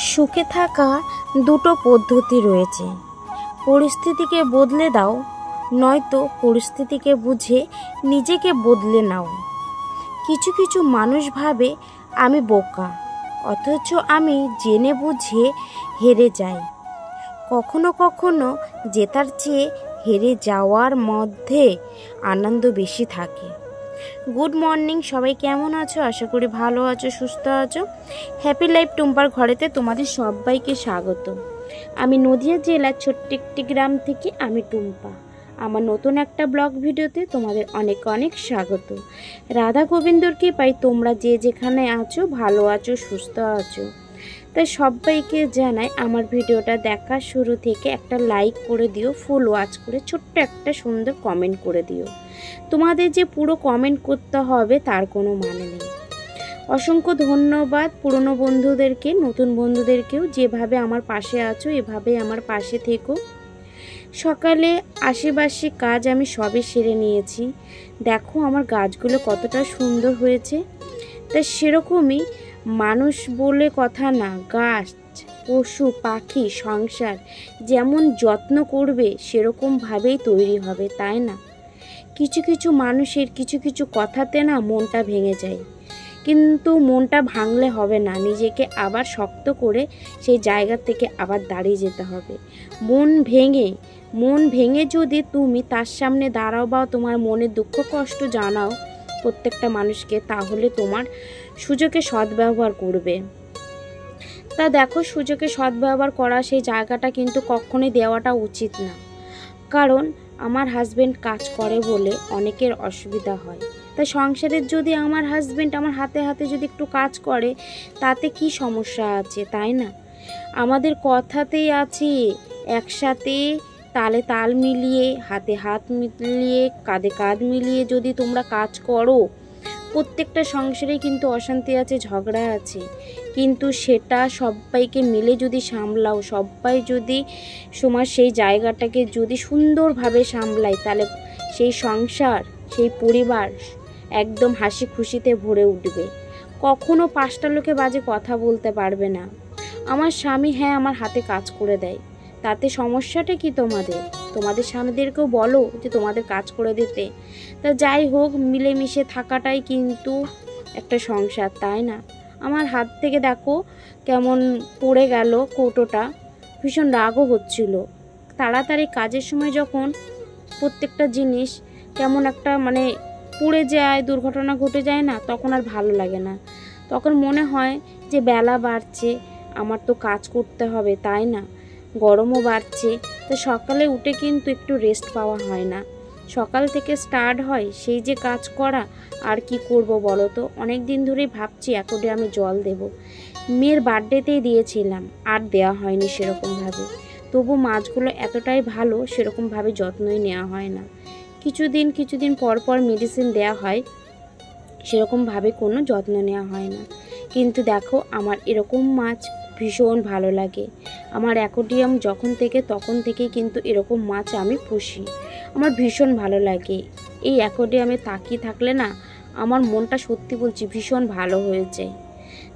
সুখে থাকা দুটো পদ্ধতি রয়েছে। পরিস্থিতিকে বদলে দাও, নয়তো পরিস্থিতিকে বুঝে নিজেকে বদলে নাও। কিছু কিছু মানুষ ভাবে আমি বোকা, অথচ আমি জেনে বুঝে হেরে যাই। কখনো কখনো জেতার চেয়ে হেরে যাওয়ার মধ্যে আনন্দ বেশি থাকে। গুড মর্নিং, সবাই কেমন আছো? আশা করি ভালো আছো, সুস্থ আছো। হ্যাপি লাইফ টুম্পার ঘরেতে তোমাদের সবাইকে স্বাগত। আমি নদিয়া জেলার ছোট্ট একটি গ্রাম থেকে আমি টুম্পা। আমার নতুন একটা ব্লগ ভিডিওতে তোমাদের অনেক অনেক স্বাগত। রাধা গোবিন্দর কৃপায় তোমরা যে যেখানে আছো ভালো আছো, সুস্থ আছো। তাই সবাইকে জানাই আমার ভিডিওটা দেখার শুরু থেকে একটা লাইক করে দিও, ফুল ওয়াচ করে ছোট্ট একটা সুন্দর কমেন্ট করে দিও। তোমাদের যে পুরো কমেন্ট করতে হবে তার কোনো মানে নেই। অসংখ্য ধন্যবাদ পুরনো বন্ধুদেরকে, নতুন বন্ধুদেরকেও। যেভাবে আমার পাশে আছো এভাবে আমার পাশে থেকো। সকালে আশেপাশে কাজ আমি সবে সেরে নিয়েছি। দেখো আমার গাছগুলো কতটা সুন্দর হয়েছে। তা সেরকমই মানুষ বলে কথা না, গাছ, পশু পাখি, সংসার যেমন যত্ন করবে সেরকমভাবেই তৈরি হবে, তাই না? কিছু কিছু মানুষের কিছু কিছু কথাতে না মনটা ভেঙে যায়, কিন্তু মনটা ভাঙলে হবে না, নিজেকে আবার শক্ত করে সেই জায়গা থেকে আবার দাঁড়িয়ে যেতে হবে। মন ভেঙে যদি তুমি তার সামনে দাঁড়াও বা তোমার মনের দুঃখ কষ্ট জানাও প্রত্যেকটা মানুষকে, তাহলে তোমার সুযোগে সদ্ব্যবহার করবে। তা দেখো, সুযোগে সদ্ব্যবহার করা সেই জায়গাটা কিন্তু কখনোই দেওয়াটা উচিত না। কারণ আমার হাজব্যান্ড কাজ করে বলে অনেকের অসুবিধা হয়। তাই সংসারের যদি আমার হাজব্যান্ড আমার হাতে হাতে যদি একটু কাজ করে তাতে কি সমস্যা আছে, তাই না? আমাদের কথাতেই আছে একসাথে তালে তাল মিলিয়ে, হাতে হাত মিলিয়ে, কাঁধে কাঁধ মিলিয়ে যদি তোমরা কাজ করো, প্রত্যেকটা সংসারে কিন্তু অশান্তি আছে, ঝগড়া আছে, কিন্তু সেটা সবাইকে মিলে যদি সামলাও, সবাই যদি সমাজ সেই জায়গাটাকে যদি সুন্দরভাবে সামলায়, তাহলে সেই সংসার, সেই পরিবার একদম হাসি খুশিতে ভরে উঠবে। কখনো পাঁচটা লোকে বাজে কথা বলতে পারবে না। আমার স্বামী আমার হাতে কাজ করে দেয়, তাতে সমস্যাটা কি? তোমাদের স্বামীদেরকেও বলো যে তোমাদের কাজ করে দিতে। তা যাই হোক, মিলেমিশে থাকাটাই কিন্তু একটা সংসার, তাই না? আমার হাত থেকে দেখো কেমন পড়ে গেল কৌটোটা, ভীষণ রাগও হচ্ছিল। তাড়াতাড়ি কাজের সময় যখন প্রত্যেকটা জিনিস কেমন একটা পড়ে যায়, দুর্ঘটনা ঘটে যায় না, তখন আর ভালো লাগে না। তখন মনে হয় যে বেলা বাড়ছে, আমার তো কাজ করতে হবে, তাই না? গরমও বাড়ছে। তো সকালে উঠে কিন্তু একটু রেস্ট পাওয়া হয় না। সকাল থেকে স্টার্ট হয় সেই যে কাজ করা। আর কি করব বলো তো? অনেক দিন ধরেই ভাবছি অ্যাকোয়ারিয়ামে আমি জল দেব। মেয়ের বার্থডেতেই দিয়েছিলাম, আর দেওয়া হয়নি সেরকমভাবে। তবু মাছগুলো এতটাই ভালো, সেরকমভাবে যত্নই নেওয়া হয় না। কিছুদিন পর পর মেডিসিন দেওয়া হয়, সেরকমভাবে কোনো যত্ন নেওয়া হয় না। কিন্তু দেখো, আমার এরকম মাছ ভীষণ ভালো লাগে। আমার অ্যাকোয়ারিয়াম তখন থেকে কিন্তু এরকম মাছ আমি পুষি। আমার ভীষণ ভালো লাগে। এই অ্যাকোয়ারিয়ামে তাকিয়ে থাকলে না আমার মনটা সত্যি বলছি ভীষণ ভালো হয়ে যায়।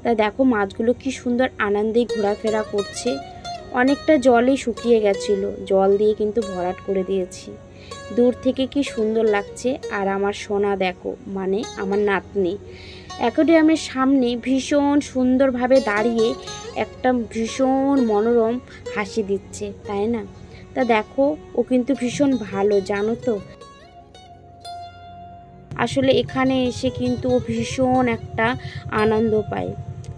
তা দেখো মাছগুলো কি সুন্দর আনন্দেই ঘোরাফেরা করছে। অনেকটা জলই শুকিয়ে গেছিল, জল দিয়ে কিন্তু ভরাট করে দিয়েছি। দূর থেকে কি সুন্দর লাগছে। আর আমার সোনা দেখো, আমার নাতনি অ্যাকোয়ারিয়ামের সামনে ভীষণ সুন্দরভাবে দাঁড়িয়ে একটা ভীষণ মনোরম হাসি দিচ্ছে, তাই না? তা দেখো, ও কিন্তু ভীষণ ভালো, জানো তো। আসলে এখানে এসে কিন্তু ও ভীষণ একটা আনন্দ পায়।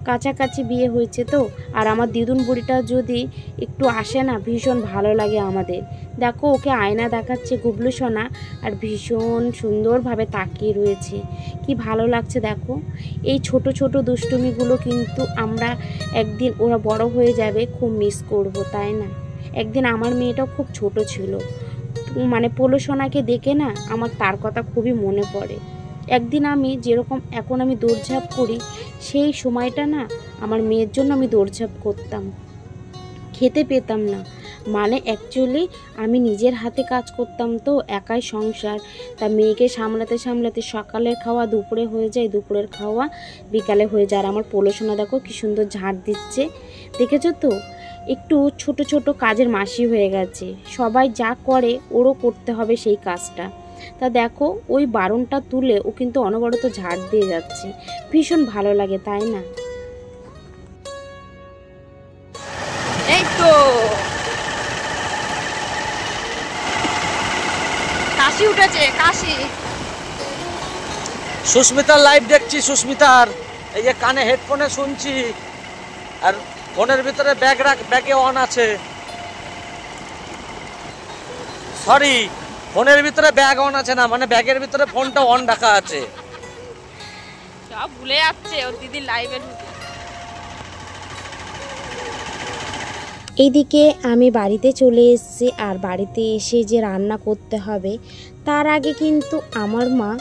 কাছাকাছি বিয়ে হয়েছে তো, আর আমার দিদুন বুড়িটা যদি একটু আসে না, ভীষণ ভালো লাগে আমাদের। দেখো, ওকে আয়না দেখাচ্ছে গুবলু সোনা, আর ভীষণ সুন্দরভাবে তাকিয়ে রয়েছে। কি ভালো লাগছে দেখো। এই ছোট ছোট দুষ্টুমিগুলো কিন্তু আমরা একদিন, ওরা বড় হয়ে যাবে, খুব মিস করব, তাই না? একদিন আমার মেয়েটাও খুব ছোট ছিল, পোলো সোনাকে দেখে না আমার তার কথা খুবই মনে পড়ে। একদিন আমি যেরকম এখন আমি দৌড়ঝাঁপ করি, সেই সময়টা না আমার মেয়ের জন্য আমি দৌড়ঝাঁপ করতাম, খেতে পেতাম না। অ্যাকচুয়ালি আমি নিজের হাতে কাজ করতাম তো, একাই সংসার। তা মেয়েকে সামলাতে সামলাতে সকালের খাওয়া দুপুরে হয়ে যায়, দুপুরের খাওয়া বিকালে হয়ে যায়। আর আমার পোলো সোনা দেখো কি সুন্দর ঝাঁট দিচ্ছে, দেখেছো তো, একটু ছোট ছোট কাজের মাসি হয়ে গেছে। সবাই যা করে ওরও করতে হবে সেই কাজটা। তা দেখো ওই বারণটা তুলে ও কিন্তু অনবরত ঝাড় দিয়ে যাচ্ছে, ভীষণ ভালো লাগে তাই না? এই তো কাশি উঠেছে, কাশি। সুস্মিতার লাইভ দেখছি, সুস্মিতার এই যে কানে হেডফোনে শুনছি, আর ফোনের ভিতরে ব্যাগে অন আছে। সরি, ফোনের ভিতরে ব্যাগ অন আছে না, মানে ব্যাগের ভিতরে ফোনটা অন রাখা আছে। সব ভুলে যাচ্ছে ওর দিদি লাইভে ঢুকে। এইদিকে আমি বাড়িতে চলে এসেছি, আর বাড়িতে এসে যে রান্না করতে হবে তার আগে কিন্তু আমার মা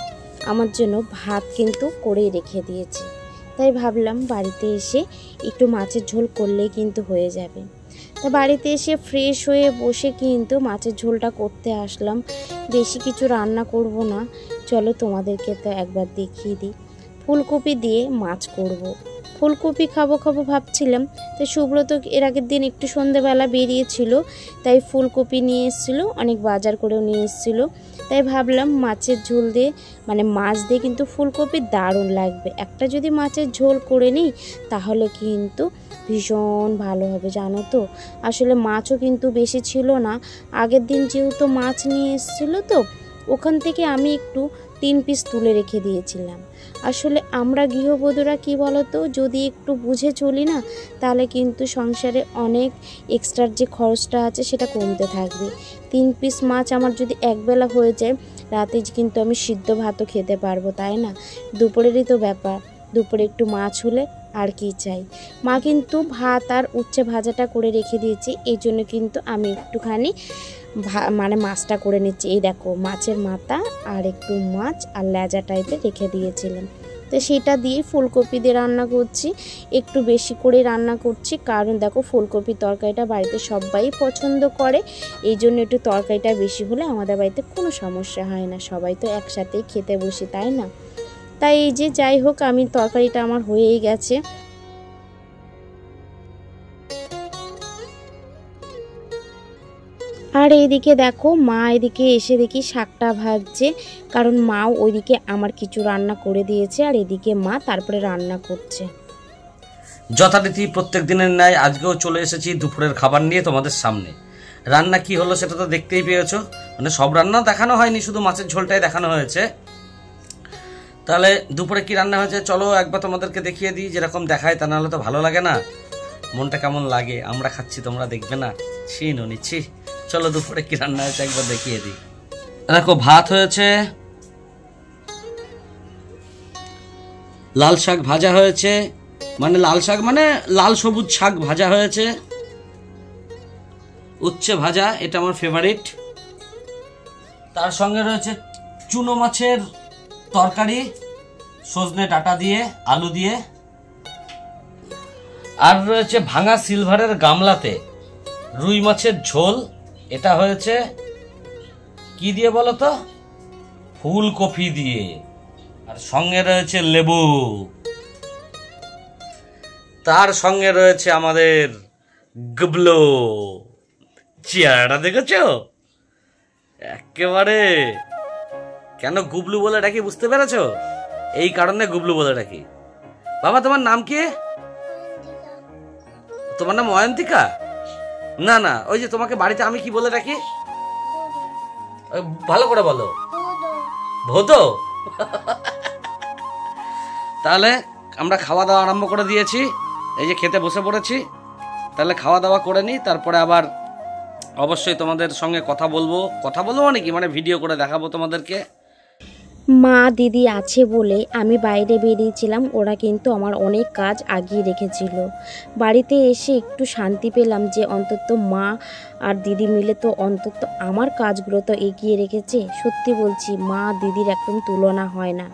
আমার জন্য ভাত কিন্তু করে রেখে দিয়েছে। তাই ভাবলাম বাড়িতে এসে একটু মাছের ঝোল করলেই কিন্তু হয়ে যাবে। তা বাড়িতে এসে ফ্রেশ হয়ে বসে কিন্তু মাছের ঝোলটা করতে আসলাম। বেশি কিছু রান্না করব না, চলো তোমাদেরকে তো একবার দেখিয়ে দিই। ফুলকপি দিয়ে মাছ করব। ফুলকপি খাবো ভাবছিলাম, তাই সুব্রত এর আগের দিন একটু সন্ধেবেলা বেরিয়েছিল, তাই ফুলকপি নিয়ে এসেছিলো, অনেক বাজার করেও নিয়ে এসেছিলো। তাই ভাবলাম মাছের ঝোল দিয়ে, মানে মাছ দিয়ে কিন্তু ফুলকপি দারুণ লাগবে। একটা যদি মাছের ঝোল করে নিই তাহলে কিন্তু ভীষণ ভালো হবে, জানো তো। আসলে মাছও কিন্তু বেশি ছিল না, আগের দিন যেহেতু মাছ নিয়ে এসেছিলো তো ওখান থেকে আমি একটু 3 পিস তুলে রেখে দিয়েছিলাম। আসলে আমরা গৃহবধূরা কি বলতো, যদি একটু বুঝে চলি না তাহলে কিন্তু সংসারে অনেক এক্সট্রার যে খরচটা আছে সেটা কমতে থাকবে। 3 পিস মাছ আমার যদি একবেলা হয়ে যায়, রাতে কিন্তু আমি সিদ্ধ ভাতও খেতে পারবো, তাই না? দুপুরেরই তো ব্যাপার, দুপুরে একটু মাছ হলে আর কি চাই। মা কিন্তু ভাত আর উচ্ছে ভাজাটা করে রেখে দিয়েছি, এই জন্য কিন্তু আমি একটুখানি মানে মাছটা করে নিচ্ছি। এই দেখো মাছের মাথা আর একটু মাছ আর লেজা টাইপের রেখে দিয়েছিলাম, তো সেটা দিয়ে ফুলকপি দিয়ে রান্না করছি। একটু বেশি করে রান্না করছি, কারণ দেখো ফুলকপি তরকারিটা বাড়িতে সবাই পছন্দ করে, এই জন্য একটু তরকারিটা বেশি হলে আমাদের বাড়িতে কোনো সমস্যা হয় না, সবাই তো একসাথেই খেতে বসি, তাই না? তাই এই যে যাই হোক, আমি তরকারিটা আমার হয়েই গেছে। আর এইদিকে দেখো মা এদিকে এসে দেখি শাকটা ভাজছে, কারণ মাও ওইদিকে আমার কিছু রান্না করে দিয়েছে, আর এদিকে মা তারপরে রান্না করছে। যথারীতি প্রত্যেক দিনের ন্যায় আজকেও চলে এসেছি দুপুরের খাবার নিয়ে তোমাদের সামনে। রান্না কি হলো সেটা তো দেখতেই পেয়েছো, মানে সব রান্না দেখানো হয়নি, শুধু মাছের ঝোলটাই দেখানো হয়েছে। তাহলে দুপুরে কি রান্না হয়েছে চলো একবার তোমাদেরকে দেখিয়ে দিই, যেরকম দেখায় তা নাহলে তো ভালো লাগে না, মনটা কেমন লাগে। আমরা খাচ্ছি তোমরা দেখবে না, ছি নিচ্ছি। চলো দুপুরে কি রান্না হয়েছে একবার দেখিয়ে দিই। দেখো ভাত হয়েছে, লাল শাক ভাজা হয়েছে, মানে লাল শাক মানে লাল সবুজ শাক ভাজা হয়েছে, উচ্ছে ভাজা, এটা আমার ফেভারিট। তার সঙ্গে রয়েছে চুনো মাছের তরকারি, সজনে ডাঁটা দিয়ে আলু দিয়ে, আর রয়েছে ভাঙা সিলভারের গামলাতে রুই মাছের ঝোল। এটা হয়েছে কি দিয়ে বলো তো, ফুলকপি দিয়ে, আর সঙ্গে রয়েছে লেবু। তার সঙ্গে রয়েছে আমাদের গুবলো। চেয়ারটা দেখেছো একেবারে, কেন গুবলু বলে ডাকি বুঝতে পেরেছো? এই কারণে গুবলু বলে ডাকি। বাবা তোমার নাম কি? তোমার নাম অয়ন্তিকা? না না, ওই যে তোমাকে বাড়িতে আমি কি বলে ডাকি, ভালো করে বলো। ভোদো। তাহলে আমরা খাওয়া দাওয়া আরম্ভ করে দিয়েছি, এই যে খেতে বসে পড়েছি। তাহলে খাওয়া দাওয়া করে নিই, তারপরে আবার অবশ্যই তোমাদের সঙ্গে কথা বলবো মানে কি, মানে ভিডিও করে দেখাবো তোমাদেরকে। মা দিদি আছে বলে আমি বাইরে বেরিয়েছিলাম, ওরা কিন্তু আমার অনেক কাজ আগিয়ে রেখেছিল। বাড়িতে এসে একটু শান্তি পেলাম যে অন্তত মা আর দিদি মিলে তো অন্তত আমার কাজগুলো তো এগিয়ে রেখেছে। সত্যি বলছি, মা দিদির একদম তুলনা হয় না।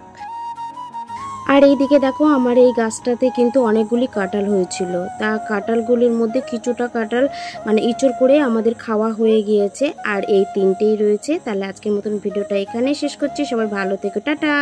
আর এইদিকে দেখো আমার এই গাছটাতে কিন্তু অনেকগুলি কাঁঠাল হয়েছিল, তা কাঁঠালগুলির মধ্যে কিছুটা কাঁঠাল মানে ইঁচড় করে আমাদের খাওয়া হয়ে গিয়েছে, আর এই 3টেই রয়েছে। তাহলে আজকের মতন ভিডিওটা এখানেই শেষ করছি, সবাই ভালো থেকো, টাটা।